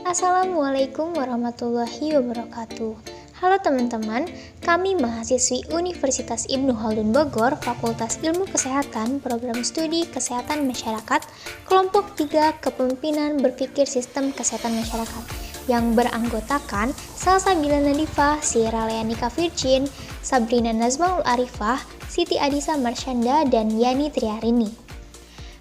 Assalamualaikum warahmatullahi wabarakatuh. Halo teman-teman, kami mahasiswi Universitas Ibnu Khaldun Bogor, Fakultas Ilmu Kesehatan, Program Studi Kesehatan Masyarakat, Kelompok 3 Kepemimpinan Berpikir Sistem Kesehatan Masyarakat, yang beranggotakan Salsabila Nadifah, Sierra Leanika Virgin, Sabrina Nazmaul Arifah, Siti Adisa Marsyanda, dan Yani Triarini.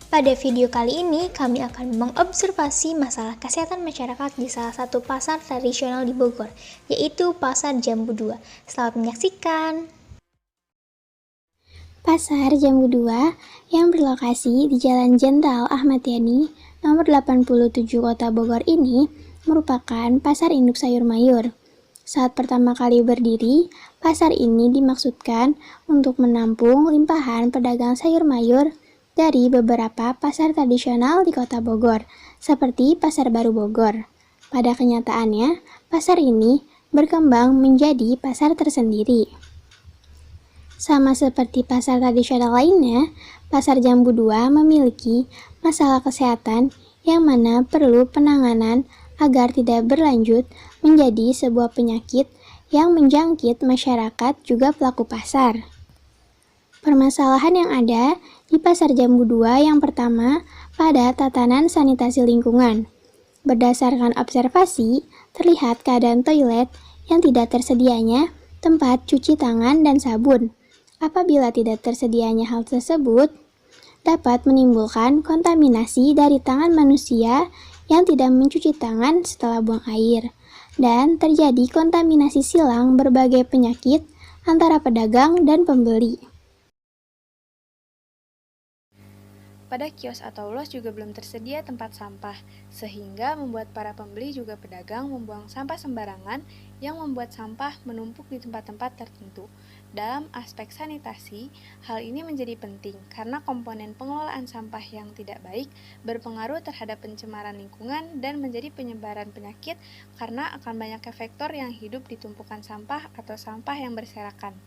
Pada video kali ini, kami akan mengobservasi masalah kesehatan masyarakat di salah satu pasar tradisional di Bogor, yaitu Pasar Jambu 2. Selamat menyaksikan! Pasar Jambu 2 yang berlokasi di Jalan Jenderal Ahmad Yani, nomor 87 Kota Bogor ini merupakan pasar induk sayur mayur. Saat pertama kali berdiri, pasar ini dimaksudkan untuk menampung limpahan pedagang sayur mayur dari beberapa pasar tradisional di Kota Bogor, seperti Pasar Baru Bogor. Pada kenyataannya, pasar ini berkembang menjadi pasar tersendiri. Sama seperti pasar tradisional lainnya, Pasar Jambu 2 memiliki masalah kesehatan yang mana perlu penanganan agar tidak berlanjut menjadi sebuah penyakit yang menjangkit masyarakat juga pelaku pasar. Permasalahan yang ada di Pasar Jambu 2 yang pertama pada tatanan sanitasi lingkungan. Berdasarkan observasi, terlihat keadaan toilet yang tidak tersedianya tempat cuci tangan dan sabun. Apabila tidak tersedianya hal tersebut, dapat menimbulkan kontaminasi dari tangan manusia yang tidak mencuci tangan setelah buang air, dan terjadi kontaminasi silang berbagai penyakit antara pedagang dan pembeli. Pada kios atau los juga belum tersedia tempat sampah, sehingga membuat para pembeli juga pedagang membuang sampah sembarangan yang membuat sampah menumpuk di tempat-tempat tertentu. Dalam aspek sanitasi, hal ini menjadi penting karena komponen pengelolaan sampah yang tidak baik berpengaruh terhadap pencemaran lingkungan dan menjadi penyebaran penyakit karena akan banyaknya faktor yang hidup di tumpukan sampah atau sampah yang berserakan.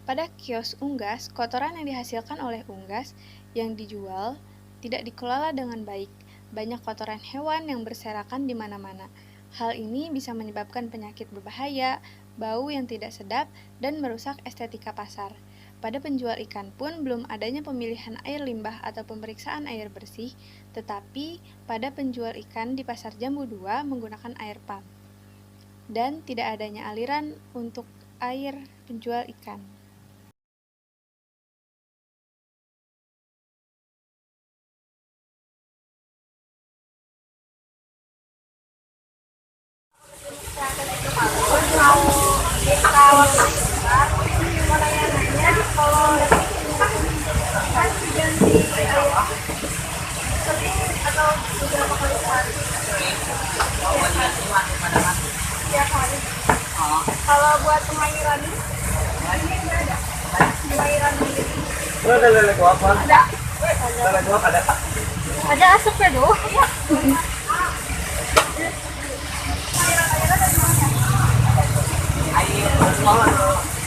Pada kios unggas, kotoran yang dihasilkan oleh unggas yang dijual tidak dikelola dengan baik. Banyak kotoran hewan yang berserakan di mana-mana. Hal ini bisa menyebabkan penyakit berbahaya, bau yang tidak sedap, dan merusak estetika pasar. Pada penjual ikan pun belum adanya pemilihan air limbah atau pemeriksaan air bersih, tetapi pada penjual ikan di Pasar Jambu 2 menggunakan air pump. Dan tidak adanya aliran untuk air penjual ikan. Kalau buat pengairan ini nggak ada. Pengairan ini. Ada lele guap apa? Ada. Lele guap ada. Ada asapnya doh. Iya. Air sekolah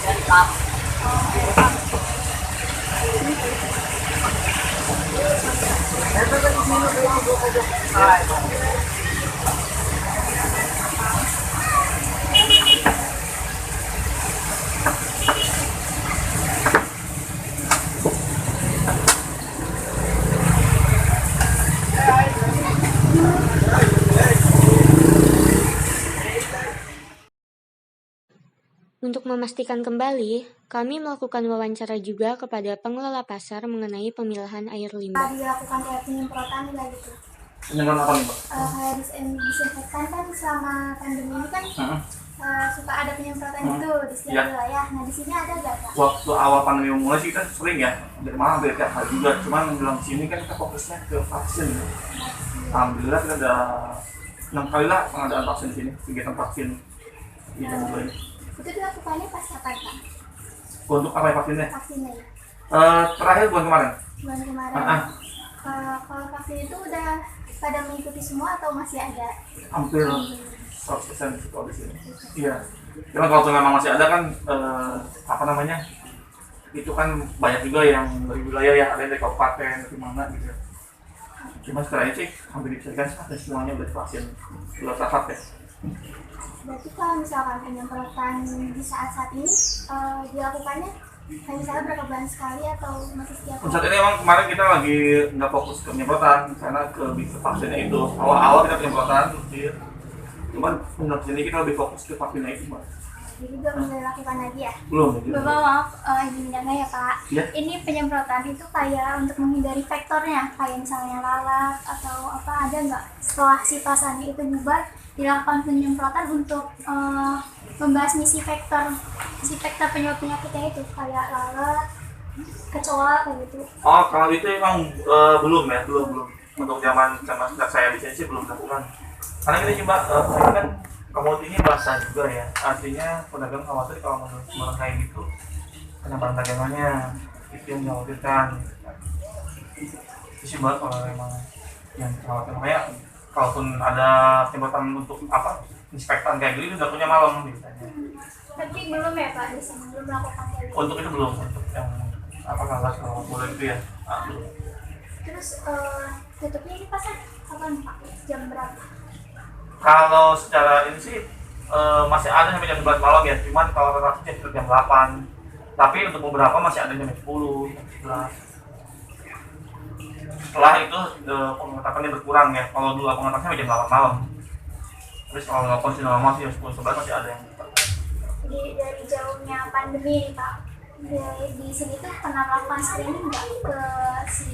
dari tap. Untuk memastikan kembali, kami melakukan wawancara juga kepada pengelola pasar mengenai pemilahan air limbah. Dilakukan kayak penyemprotan gitu. Penyemprotan apa nih, Pak? Kayak disinfektan kan selama pandemi ini kan suka ada penyemprotan gitu di setiap wilayah. Nah di sini ada nggak, Pak? Waktu awal pandemi mulai sih kita sering ya, dari mana hampir tiap hari juga. Cuman bilang sini kan kita fokusnya ke vaksin. Alhamdulillah kita ada 6 kali lah pengadaan vaksin di sini, kegiatan vaksin di Jambu ini. Itu dilakukannya pas kapan, Pak? Untuk apa ya vaksinnya? Vaksinnya ya? Terakhir bulan kemarin. Bulan kemarin. Kalau vaksin itu udah pada mengikuti semua atau masih ada? Hampir 100% kalau di sini. Iya. Karena kalau memang masih ada kan itu kan banyak juga yang dari wilayah ya, ada yang dari kabupaten dari mana gitu. Cuma sekarang sih hampir bisa dikatakan semuanya udah divaksin, udah tahap ya. Berarti kalau misalkan penyemprotan di saat-saat ini dilakukannya kayak misalnya berapa bulan sekali atau masih setiap Untuk saat ini emang kemarin kita lagi nggak fokus ke penyemprotan karena ke vaksinnya itu. Awal-awal kita penyemprotan, cuman menurut ini kita lebih fokus ke vaksinnya itu, Mbak. jadi belum dilakukan lagi ya? Belum. Bapak maaf, izin menjaga ya Pak. Ya. Ini penyemprotan itu kayak untuk menghindari vektornya, kayak misalnya lalat atau apa, ada nggak setelah si pasannya itu bubar dilakukan penyemprotan untuk membasmi si vektor penyakitnya itu kayak lalat, kecoa kayak gitu. Oh, kalau itu emang belum. Untuk zaman saya di sini sih belum dilakukan. Karena kita coba ini kan komoditinya basah juga ya. Artinya pedagang khawatir kalau menurut kayak gitu penyebaran dagangannya itu yang dikhawatirkan. Itu sih Mbak kalau memang yang khawatir. Makanya kalaupun ada penyemprotan untuk inspektan kayak gitu udah punya malam biasanya. Tapi belum ya Pak, di sini belum melakukan kayak gitu. Untuk itu belum, untuk yang lalat kalau boleh itu ya. Belum. Terus tutupnya ini pasar kapan Pak? Jam berapa? Kalau secara ini sih masih ada sampai jam 11 malam ya, cuman kalau rata-rata jam 8. Tapi untuk beberapa masih ada jam 10, jam 11. Setelah itu pengetatannya berkurang ya. Kalau dulu pengetatannya sampai jam 8 malam. Terus kalau nggak kondisi normal sih jam 10-11 masih ada yang buka. Jadi dari jauhnya pandemi nih Pak, di sini tuh pernah melakukan screening nggak ke si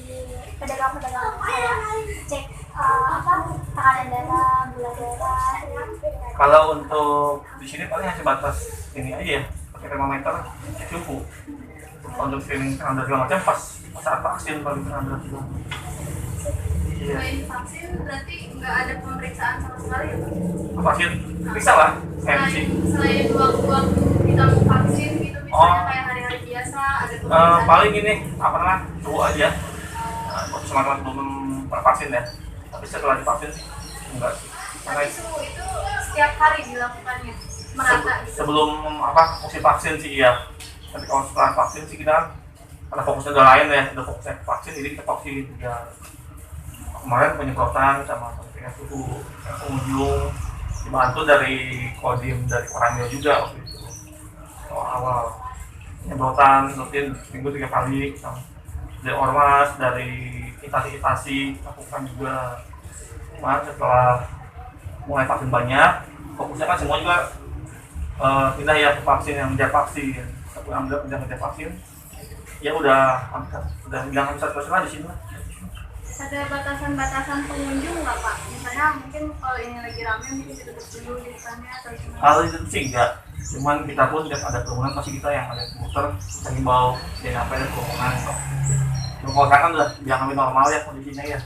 pedagang-pedagang kayak cek tekanan darah, gula darah? Kalau untuk di sini paling hanya batas ini aja ya, pakai termometer, cek suhu. Untuk screening tekanan darah segala macam pas saat vaksin paling tekanan darah juga. Iya. Selain vaksin berarti nggak ada pemeriksaan sama sekali ya Pak? Vaksin bisa lah, MC. Selain waktu kita mau vaksin gitu misalnya kayak hari-hari biasa ada pemeriksaan. Paling ini suhu aja. Waktu semalam belum vaksin ya. Tapi setelah divaksin enggak sih. Tapi suhu itu setiap hari dilakukannya merata gitu. Sebelum musim vaksin sih iya. Tapi kalau setelah vaksin sih kita karena fokusnya udah lain ya, udah fokusnya ke vaksin jadi kita vaksin ya. Kemarin penyemprotan sama pengecekan suhu, pengunjung dibantu dari Kodim dari Koramil juga waktu itu. Awal penyemprotan rutin minggu 3 kali sama dari ormas, dari instansi lakukan juga. Kemarin setelah mulai vaksin banyak, fokusnya kan semua juga pindah ya ke vaksin yang mengejar vaksin. Tapi ambil mengejar vaksin, ya udah bilang 100% lah di sini lah. Ada batasan-batasan pengunjung nggak Pak? Misalnya mungkin kalau ini lagi ramai mungkin ditutup dulu di depannya atau gimana? Hal itu sih enggak, cuman kita pun tidak ada kerumunan pasti kita yang ada komputer kita himbau jangan sampai ada kerumunan kok. Kalau kan udah jangan normal ya kondisinya ya.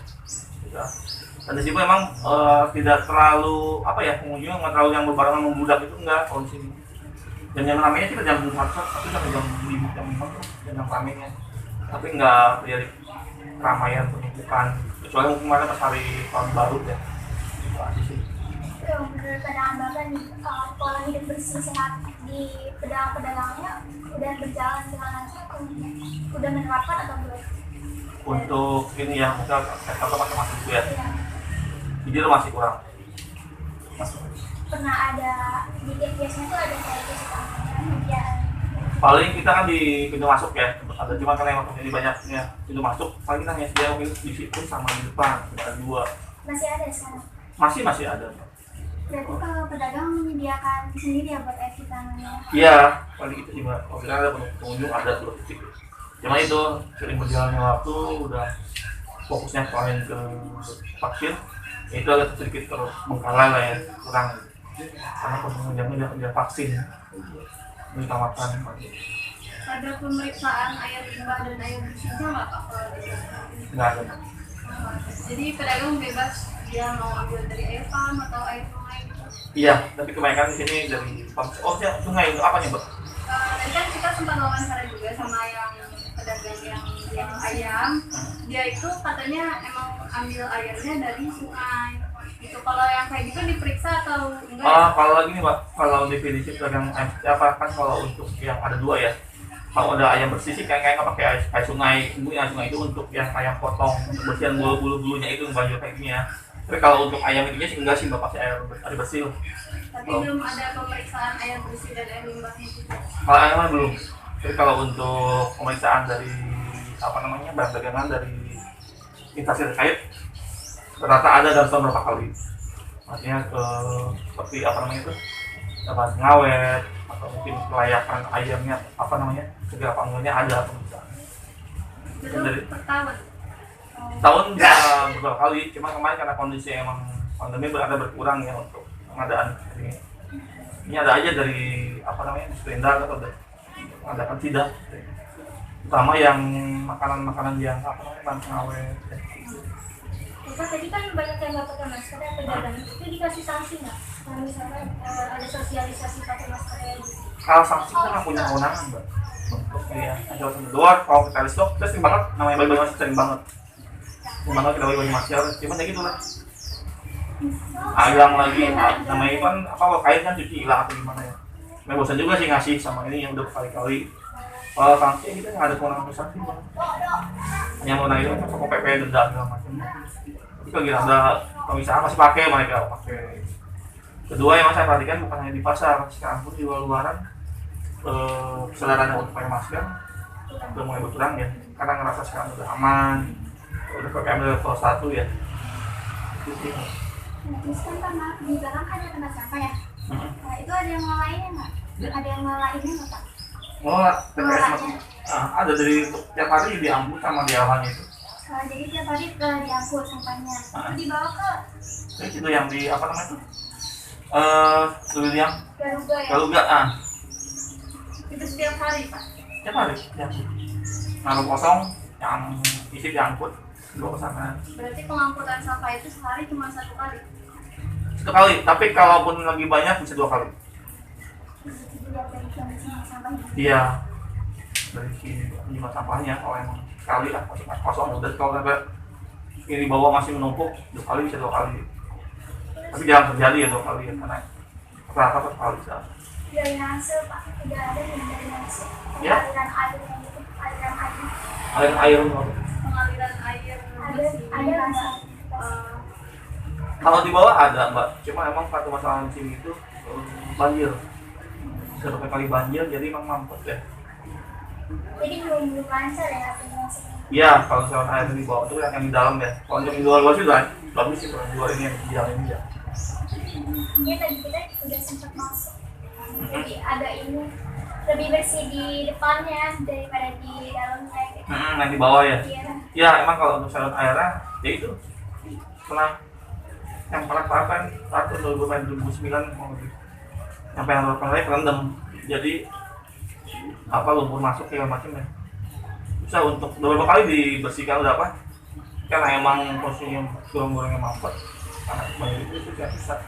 Dan di sini memang tidak terlalu pengunjung nggak terlalu yang berbarengan membludak itu enggak kalau di sini. Jam ramainya kita jam 1 tapi sampai jam 5 jam ramainya. Tapi enggak terjadi keramaian penumpukan kecuali mungkin kemarin pas hari tahun baru ya. Di sini. Menurut pandangan Bapak nih, pola hidup bersih sehat di pedagang-pedagangnya udah berjalan dengan lancar, udah menerapkan atau belum? Untuk ini ya mungkin sektor masing-masing itu ya. Jujur masih kurang. Pernah ada biasanya tuh ada kayak cuci tangan ya. Paling kita kan di pintu masuk ya, ada cuma karena yang waktu ini banyaknya pintu masuk, paling kita hanya sedia mungkin di situ sama di depan, ada 2. Masih ada sekarang? Masih ada. Berarti kalau pedagang menyediakan sendiri ya buat cuci tangannya? Iya, paling itu juga. Kalau kita ada pengunjung ada 2 titik. Cuma itu sering berjalannya waktu, udah fokusnya selain ke vaksin, itu agak sedikit terus mengkalah lah ya, kurang. Karena pengunjungnya udah vaksin. Ditamakan pagi. Ada pemeriksaan air limbah dan air bersihnya nggak Pak? Nggak ada. Jadi pedagang bebas dia mau ambil dari air pam atau air sungai gitu? Iya, tapi kebanyakan di sini dari sungai untuk apa nih Mbak? Tadi kan kita sempat wawancara juga sama yang pedagang yang ayam. Dia itu katanya emang ambil airnya dari sungai. Gitu. Kalau yang kayak gitu diperiksa atau enggak? Kalau lagi nih Pak, kalau definisi pedagang kan kalau untuk yang ada 2 ya, Kalau ada ayam bersih sih kayak nggak pakai air sungai. Air sungai itu untuk yang ayam potong, untuk bersihan bulu-bulunya itu banjir kayak gini ya. Tapi kalau untuk ayam itunya sih enggak sih, mbak, pakai air bersih. Tapi belum ada pemeriksaan air bersih dan air limbahnya juga. Kalau ayam belum. Jadi kalau untuk pemeriksaan dari barang dagangan dari instansi terkait rata ada dalam tahun berapa kali. Artinya seperti itu dapat ngawet atau mungkin kelayakan ayamnya segala panggilnya ada pemeriksaan. Betul per tahun. Tahun bisa beberapa kali, cuma kemarin karena kondisi emang pandemi ada berkurang ya untuk pengadaan ini ada aja dari Disperindak atau mengadakan sidak, terutama yang makanan yang bahan pengawet. Bapak tadi kan banyak yang nggak pakai masker ya, pedagang itu dikasih sanksi nggak? Kalau misalnya ada sosialisasi pakai masker ya gitu. Kalau sanksi kita nggak punya kewenangan, mbak, untuk jual sendiri doang. Kalau kita stok kita sering banget namanya bagi masker, sering banget kita bagi masker, cuman ya gitu lah. Hilang lagi, namanya kan kain kan cuci hilang atau gimana ya. Saya bosan juga sih ngasih sama ini yang udah berkali-kali. Kalau sanksi kita nggak ada kewenangan untuk sanksi, bang. Hanya mau naik itu kan sama PP denda segala macam. Tapi kalau ada pemisahan masih pakai mereka pakai. Kedua yang saya perhatikan bukan hanya di pasar, sekarang pun di luaran kesadarannya untuk pakai masker udah mulai berkurang ya, karena ngerasa sekarang udah aman, udah PPKM level 1 ya. Terus kan karena di belakang kan ada tempat sampah ya. Nah, itu ada yang ngelainnya nggak? Ada yang ngelainnya nggak, Pak? TPS ada dari tiap hari diangkut sama dialang itu. Jadi tiap hari diangkut sampahnya. Itu dibawa ke Terus itu yang di yang Garuga ya? Itu setiap hari, Pak. Tiap hari diangkut. Naruh kosong, yang isi diangkut, dibawa ke sana. Berarti pengangkutan sampah itu sehari cuma 1 kali? 1 kali, tapi kalaupun lagi banyak bisa 2 kali. Iya, dari sini jumlah sampahnya. Kalau emang sekali lah kosong udah, kalau sampai ini bawah masih menumpuk 2 kali bisa 2 kali. Tapi jarang terjadi ya 2 kali ya, karena rata-rata 1 kali bisa. Dari hasil, Pak, tidak ada yang dari hasil. Ya. Aliran air yang itu, aliran air. Air Pengaliran air bersih. Ada hasil. kalau di bawah ada, mbak, cuma emang satu masalah di sini itu banjir. Setiap kali banjir jadi emang mampet ya. Jadi belum lancar ya hasilnya. Iya, kalau misalkan air di bawah itu yang di dalam ya. Kalau untuk di luar sih udah bagus sih, kalau di luar ini yang di dalam ini ya. Ini tadi kita udah sempat masuk. Jadi agak ini lebih bersih di depannya daripada di dalamnya gitu. Yang di bawah ya. Iya. Ya emang kalau untuk saluran airnya ya itu yang pernah tahun 2009 sampai yang terlalu kerendam, jadi lumpur masuk segala macam ya. Bisa untuk beberapa kali dibersihkan udah karena emang posisinya gorong-gorongnya mampet, karena banjir itu tidak bisa.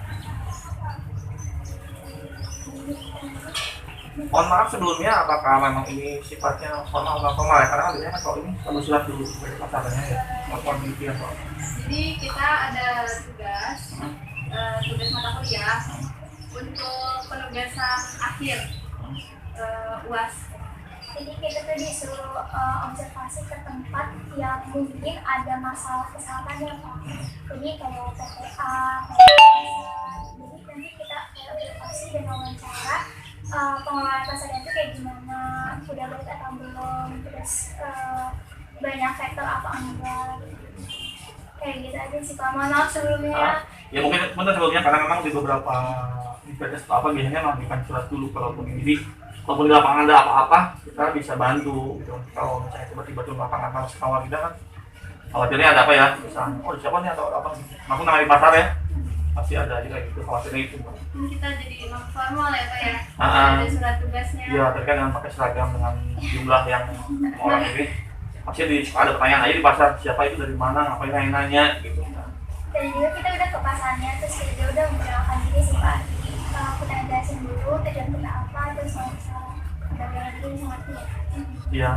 Mohon maaf sebelumnya, apakah memang ini sifatnya formal atau formal ya? Karena biasanya kalau ini perlu surat dulu dari pasarnya ya, mohon demikian Pak. Jadi kita ada tugas mata kuliah untuk penugasan akhir UAS. Jadi kita tuh disuruh observasi ke tempat yang mungkin ada masalah kesehatannya, Pak. Jadi kayak TPA, jadi nanti kita observasi dan wawancara pengelolaan pasarnya itu kayak gimana, udah baik atau belum, terus banyak faktor apa enggak, kayak gitu aja sih. Kalau mohon maaf sebelumnya. Ya mungkin sebelumnya karena memang di beberapa universitas biasanya mengajukan surat dulu kalaupun ini. Walaupun di lapangan ada apa-apa, kita bisa bantu gitu. Kalau misalnya tiba-tiba di lapangan harus kawal kita kan, khawatirnya ada apa ya, misalnya, siapa nih atau apa gitu. Maupun namanya di pasar ya, pasti ada aja kayak gitu, khawatirnya itu. Kita jadi non formal ya Pak ya, ada surat tugasnya. Iya, terkait dengan pakai seragam dengan jumlah yang orang ini. Pasti ada pertanyaan aja di pasar, siapa itu dari mana, ngapain nanya gitu. Dan juga kita udah ke pasarnya, terus kita udah memperkenalkan diri sih Pak. Kita jelasin dulu tujuan kita apa, terus dagangan ini sangat ya. Iya,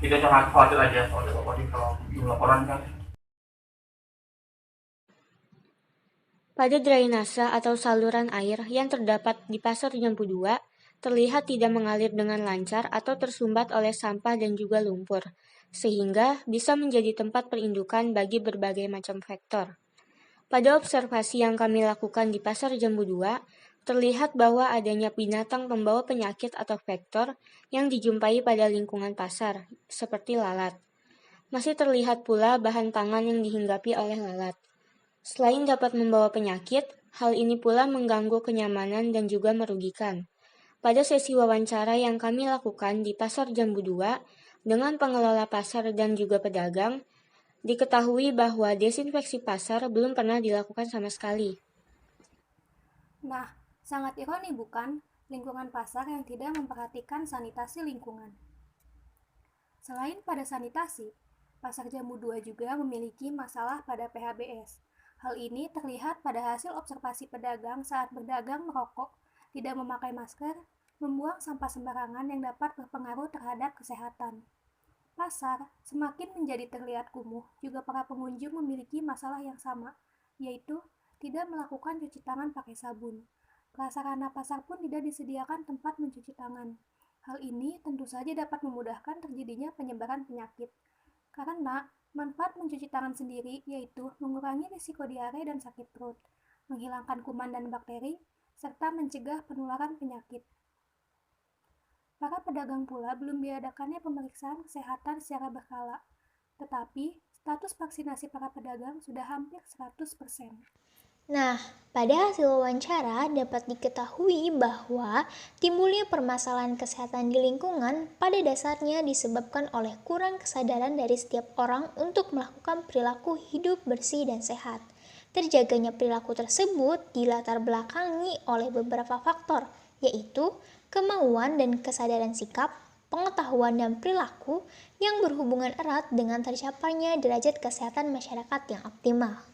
kita jangan khawatir aja kalau belum laporan kan. Pada drainase atau saluran air yang terdapat di Pasar Jambu 2, terlihat tidak mengalir dengan lancar atau tersumbat oleh sampah dan juga lumpur, sehingga bisa menjadi tempat perindukan bagi berbagai macam vektor. Pada observasi yang kami lakukan di Pasar Jambu 2, terlihat bahwa adanya binatang pembawa penyakit atau vektor yang dijumpai pada lingkungan pasar, seperti lalat. Masih terlihat pula bahan pangan yang dihinggapi oleh lalat. Selain dapat membawa penyakit, hal ini pula mengganggu kenyamanan dan juga merugikan. Pada sesi wawancara yang kami lakukan di Pasar Jambu 2 dengan pengelola pasar dan juga pedagang, diketahui bahwa desinfeksi pasar belum pernah dilakukan sama sekali. Nah, sangat ironi bukan lingkungan pasar yang tidak memperhatikan sanitasi lingkungan. Selain pada sanitasi, Pasar Jambu 2 juga memiliki masalah pada PHBS. Hal ini terlihat pada hasil observasi pedagang saat berdagang merokok, tidak memakai masker, membuang sampah sembarangan yang dapat berpengaruh terhadap kesehatan. Pasar semakin menjadi terlihat kumuh, juga para pengunjung memiliki masalah yang sama, yaitu tidak melakukan cuci tangan pakai sabun. Prasarana pasar pun tidak disediakan tempat mencuci tangan. Hal ini tentu saja dapat memudahkan terjadinya penyebaran penyakit. Karena manfaat mencuci tangan sendiri yaitu mengurangi risiko diare dan sakit perut, menghilangkan kuman dan bakteri, serta mencegah penularan penyakit. Para pedagang pula belum diadakannya pemeriksaan kesehatan secara berkala, tetapi status vaksinasi para pedagang sudah hampir 100%. Nah, pada hasil wawancara dapat diketahui bahwa timbulnya permasalahan kesehatan di lingkungan pada dasarnya disebabkan oleh kurang kesadaran dari setiap orang untuk melakukan perilaku hidup bersih dan sehat. Terjaganya perilaku tersebut dilatar belakangi oleh beberapa faktor, yaitu kemauan dan kesadaran sikap, pengetahuan dan perilaku yang berhubungan erat dengan tercapainya derajat kesehatan masyarakat yang optimal.